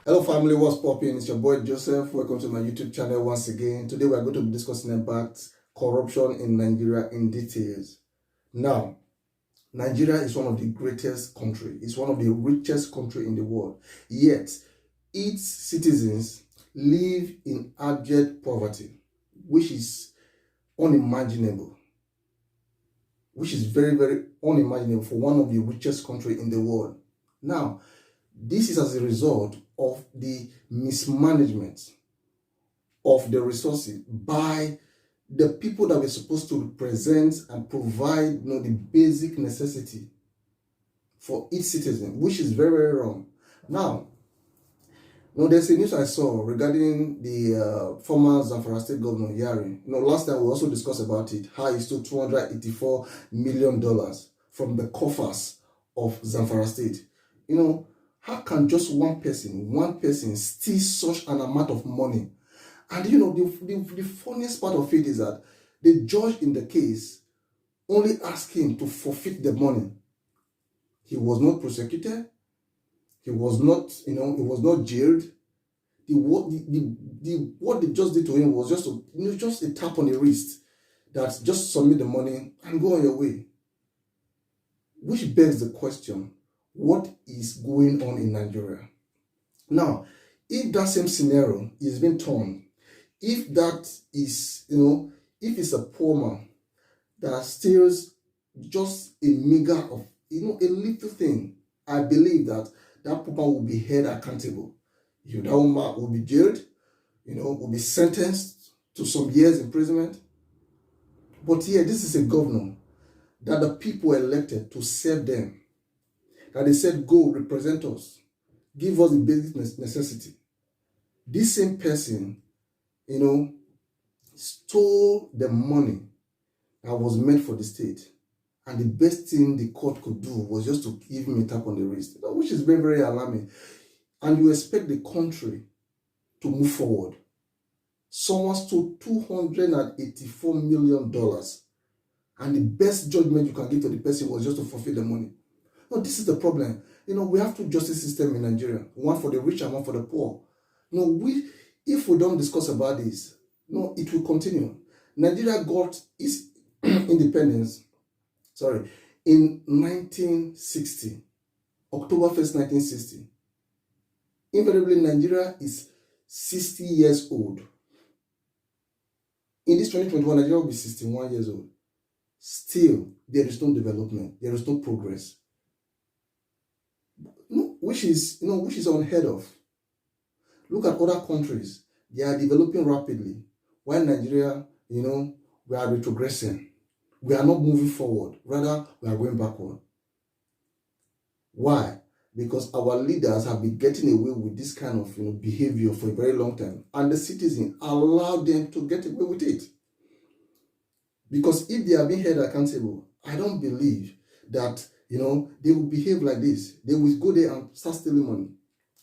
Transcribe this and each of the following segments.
Hello family, what's popping? It's your boy Joseph. Welcome to my YouTube channel once again. Today we are going to be discussing about corruption in Nigeria in details. Now, Nigeria is one of the greatest country. It's one of the richest country in the world. Yet, its citizens live in abject poverty, which is unimaginable. Which is very, very unimaginable for one of the richest country in the world. Now, this is as a result of the mismanagement of the resources by the people that were supposed to represent and provide the basic necessity for each citizen, which is very, very wrong. Now, there's a news I saw regarding the former Zamfara State Governor Yari. Last time we also discussed about it, how he stole $284 million from the coffers of Zamfara State. How can just one person steal such an amount of money? And the funniest part of it is that the judge in the case only asked him to forfeit the money. He was not prosecuted. He was not, he was not jailed. What they just did to him was just a tap on the wrist, that just submit the money and go on your way. Which begs the question, what is going on in Nigeria? Now, if that same scenario is being turned, if that is, if it's a poor man that steals just a meager of, a little thing, I believe that that poor man will be held accountable. That woman will be jailed, will be sentenced to some years imprisonment. But here, this is a governor that the people elected to serve them. That they said, go represent us, give us the basic necessity. This same person, stole the money that was meant for the state. And the best thing the court could do was just to give him a tap on the wrist, which is very, very alarming. And you expect the country to move forward. Someone stole $284 million. And the best judgment you can give to the person was just to forfeit the money. No, this is the problem. We have two justice systems in Nigeria, one for the rich and one for the poor. If we don't discuss about this, it will continue. Nigeria got its independence, in 1960, October 1st, 1960. Invariably, Nigeria is 60 years old. In this 2021, Nigeria will be 61 years old. Still, there is no development. There is no progress. Which is unheard of. Look at other countries. They are developing rapidly. While Nigeria, we are retrogressing. We are not moving forward. Rather, we are going backward. Why? Because our leaders have been getting away with this kind of behavior for a very long time. And the citizens allow them to get away with it. Because if they are being held accountable, I don't believe that they will behave like this. They will go there and start stealing money.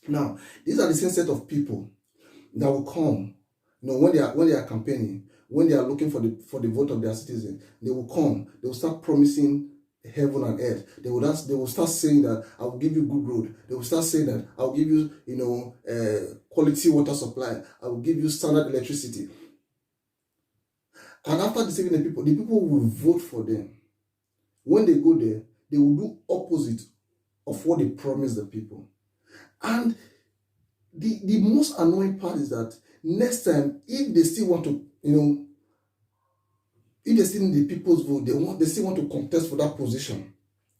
Now, these are the same set of people that will come, when they are campaigning, when they are looking for the vote of their citizens. They will come. They will start promising heaven and earth. They will start saying that I will give you good road. They will start saying that I will give you quality water supply. I will give you standard electricity. And after deceiving the people will vote for them. When they go there, they will do opposite of what they promised the people. And the most annoying part is that next time, if they still want to, if they still need the people's vote, they still want to contest for that position.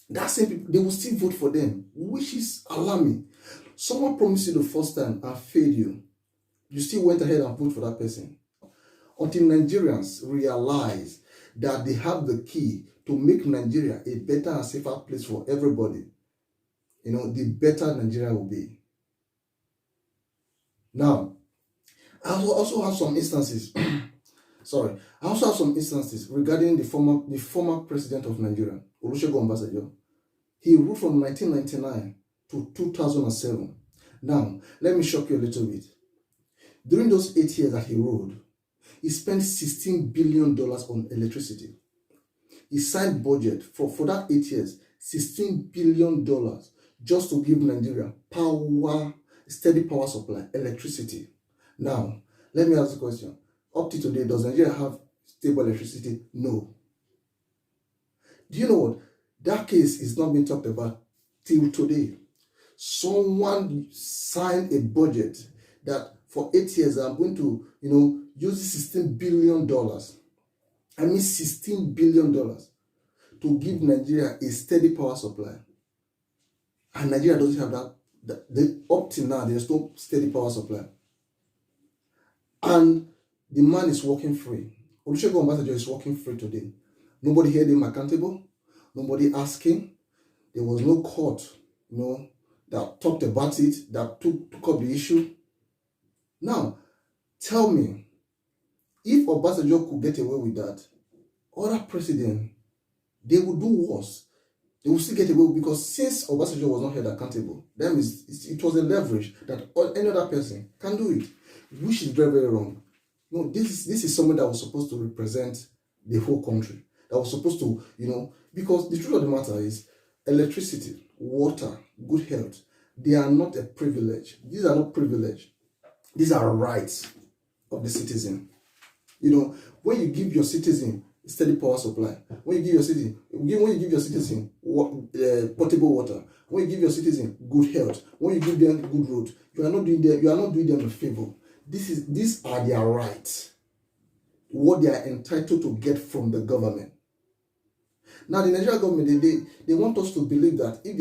That same people, they will still vote for them, which is alarming. Someone promised you the first time and failed you. You still went ahead and voted for that person. Until Nigerians realize that they have the key to make Nigeria a better and safer place for everybody, the better Nigeria will be. Now, I also have some instances. I also have some instances regarding the former president of Nigeria, Olusegun Obasanjo. He ruled from 1999 to 2007. Now, let me shock you a little bit. During those 8 years that he ruled, he spent $16 billion on electricity. He signed budget for that 8 years, $16 billion just to give Nigeria power, steady power supply, electricity. Now, let me ask the question. Up to today, does Nigeria have stable electricity? No. Do you know what? That case is not being talked about till today. Someone signed a budget that for 8 years I'm going to, use $16 billion. I mean $16 billion to give Nigeria a steady power supply. And Nigeria doesn't have that. Up till now, there's no steady power supply. And the man is working free. Olusegun Obasanjo is working free today. Nobody held him accountable. Nobody asked him. There was no court, that talked about it, that took up the issue. Now, tell me, if Obasanjo could get away with that, other presidents, they would do worse. They will still get away because since Obasanjo was not held accountable, it was a leverage that any other person can do it, which is very, very wrong. No, this is someone that was supposed to represent the whole country. That was supposed to, because the truth of the matter is electricity, water, good health, they are not a privilege. These are not privilege. These are rights of the citizen. When you give your citizen steady power supply, when you give your citizen potable water, when you give your citizen good health, when you give them good roads, you are not doing them a favor. These are their rights, what they are entitled to get from the government. Now the Nigerian government, they want us to believe that if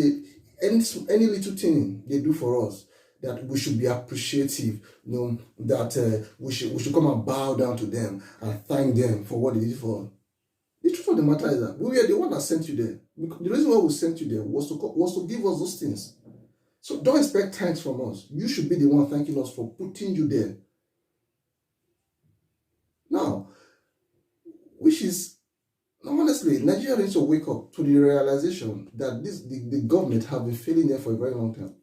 any little thing they do for us, that we should be appreciative, that we should come and bow down to them and thank them for what they did for us. The truth of the matter is that we were the one that sent you there. The reason why we sent you there was to give us those things. So don't expect thanks from us. You should be the one thanking us for putting you there. Now, honestly, Nigeria needs to wake up to the realization that the government have been failing there for a very long time.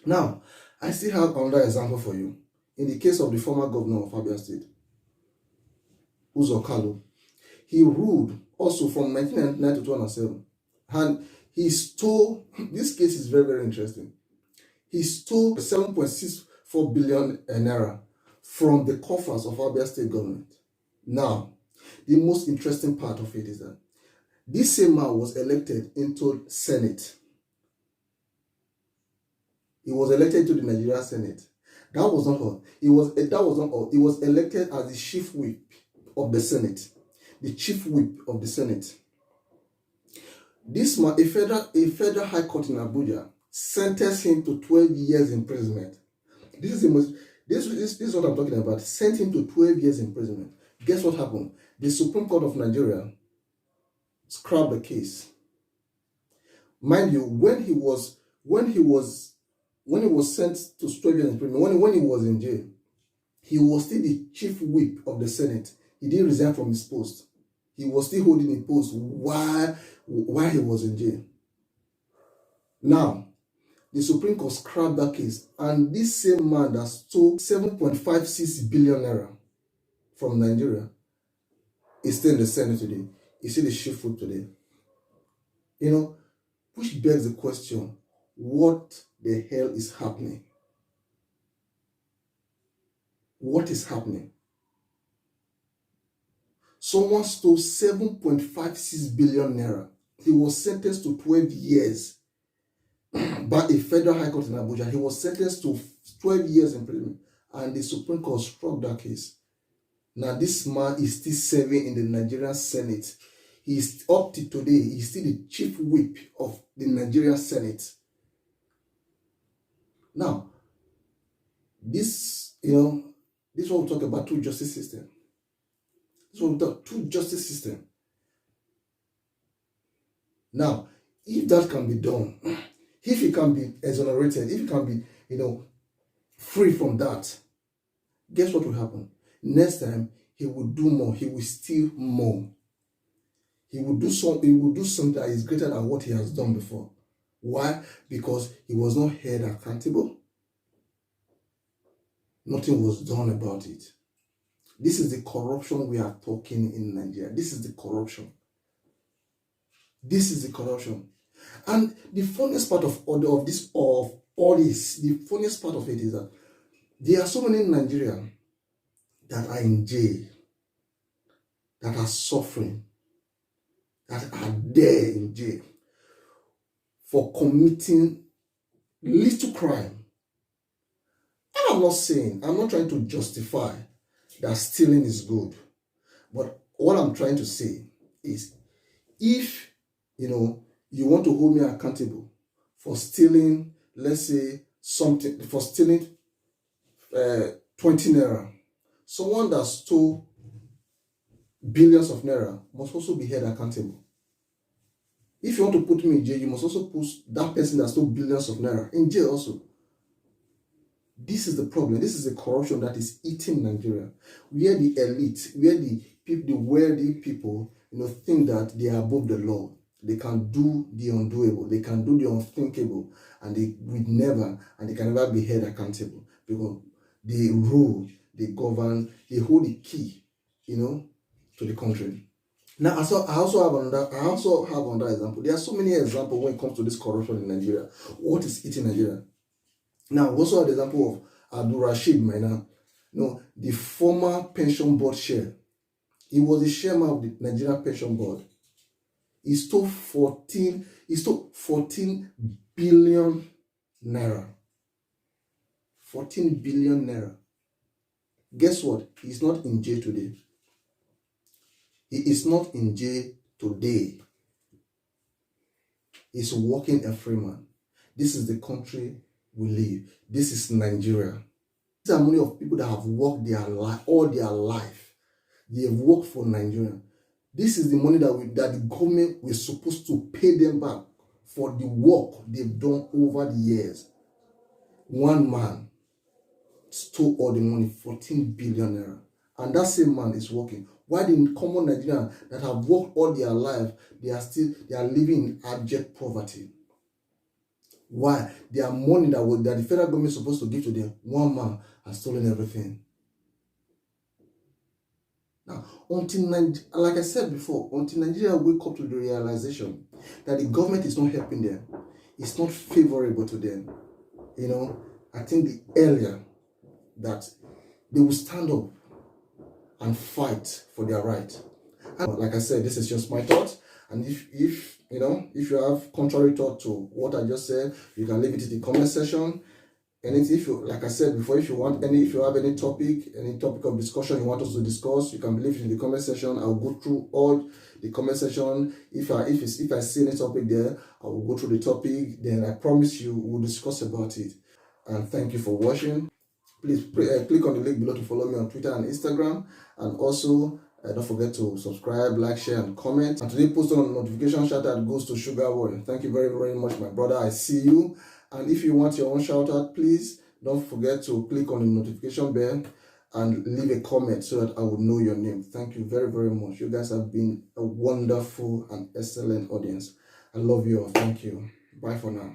Now, I still have another example for you. In the case of the former governor of Abia State, Uzo Kalu, he ruled also from 1999 to 2007, and he stole, this case is very, very interesting, he stole 7.64 billion naira from the coffers of Abia State government. Now, the most interesting part of it is that this same man was elected into Senate. He was elected to the Nigeria Senate. That was not all. He was elected as the chief whip of the Senate. The chief whip of the Senate. This man, a federal high court in Abuja, sentenced him to 12 years imprisonment. This is what I'm talking about. Sent him to 12 years imprisonment. Guess what happened? The Supreme Court of Nigeria scrapped the case. Mind you, when he was sent to 12 years imprisonment, when he was in jail, he was still the chief whip of the Senate. He didn't resign from his post. He was still holding a post while he was in jail. Now, the Supreme Court scrapped that case, and this same man that stole 7.56 billion naira from Nigeria is still in the Senate today. He's still the chief whip today. Which begs the question, what the hell is happening? What is happening? Someone stole 7.56 billion naira. He was sentenced to 12 years by a federal high court in Abuja. He was sentenced to 12 years imprisonment, and the Supreme Court struck that case. Now this man is still serving in the Nigerian Senate. He's up to today. He's still the chief whip of the Nigerian Senate. Now, this is what we talk about two justice system. This is what we talk two justice system. Now, if that can be done, if he can be exonerated, if he can be, free from that, guess what will happen? Next time, he will do more. He will steal more. He will do something that is greater than what he has done before. Why? Because he was not held accountable. Nothing was done about it. This is the corruption we are talking in Nigeria. This is the corruption. This is the corruption. And the funniest part of all all this, the funniest part of it is that there are so many Nigerians that are in jail, that are suffering, that are there in jail for committing little crime. And I'm not trying to justify that stealing is good. But what I'm trying to say is, if you want to hold me accountable for stealing, let's say something, for stealing 20 naira, someone that stole billions of naira must also be held accountable. If you want to put me in jail, you must also put that person that stole billions of naira in jail also. This is the problem. This is the corruption that is eating Nigeria, where the elite, where the people, the wealthy people, think that they are above the law. They can do the undoable. They can do the unthinkable, and they can never be held accountable because they rule, they govern, they hold the key, to the country. Now, I also have another example. There are so many examples when it comes to this corruption in Nigeria. What is eating Nigeria? Now, we also have the example of Abdul Rashid Maina, the former pension board chair. He was the chairman of the Nigerian Pension Board. He stole 14 billion naira. 14 billion naira. Guess what? He's not in jail today. He is not in jail today. He's working a free man. This is the country we live. This is Nigeria. These are many of people that have worked all their life. They have worked for Nigeria. This is the money that the government was supposed to pay them back for the work they've done over the years. One man stole all the money, 14 billion naira. And that same man is working. Why the common Nigerians that have worked all their life, they are living in abject poverty? Why? Their money that the federal government is supposed to give to them, one man has stolen everything. Now, like I said before, until Nigeria wake up to the realization that the government is not helping them, it's not favorable to them, I think the earlier that they will stand up and fight for their right. And like I said, this is just my thought. And if you have contrary thought to what I just said, you can leave it in the comment section. And if you, like I said before, if you have any topic of discussion you want us to discuss, you can leave it in the comment section. I'll go through all the comment section. If I see any topic there, I will go through the topic. Then I promise you we'll discuss about it. And thank you for watching. Please click on the link below to follow me on Twitter and Instagram. And also, don't forget to subscribe, like, share, and comment. And today, post on notification shout out goes to Sugar Boy. Thank you very, very much, my brother. I see you. And if you want your own shout out, please don't forget to click on the notification bell and leave a comment so that I will know your name. Thank you very, very much. You guys have been a wonderful and excellent audience. I love you all. Thank you. Bye for now.